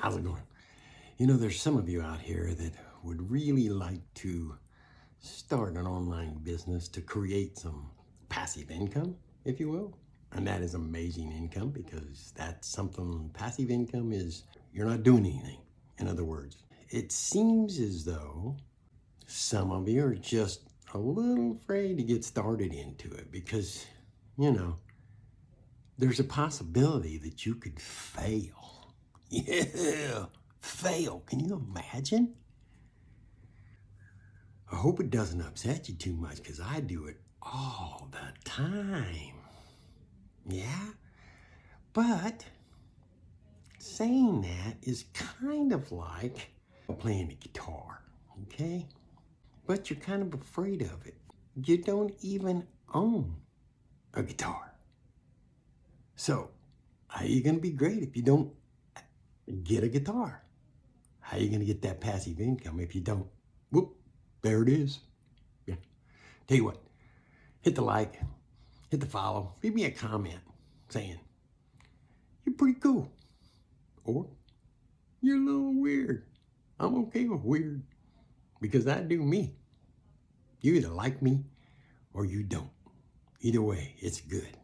How's it going? You know, there's some of you out here that would really like to start an online business to create some passive income, if you will. And that is amazing income because that's something passive income is you're not doing anything. In other words, it seems as though some of you are just a little afraid to get started into it because, you know, there's a possibility that you could fail. Yeah, fail. Can you imagine? I hope it doesn't upset you too much because I do it all the time. Yeah? But saying that is kind of like playing the guitar, okay? But you're kind of afraid of it. You don't even own a guitar. So, how are you going to be great if you don't get a guitar? How are you going to get that passive income if you don't? Whoop, there it is. Yeah. Tell you what, hit the like, hit the follow, leave me a comment saying, you're pretty cool. Or, you're a little weird. I'm okay with weird because I do me. You either like me or you don't. Either way, it's good.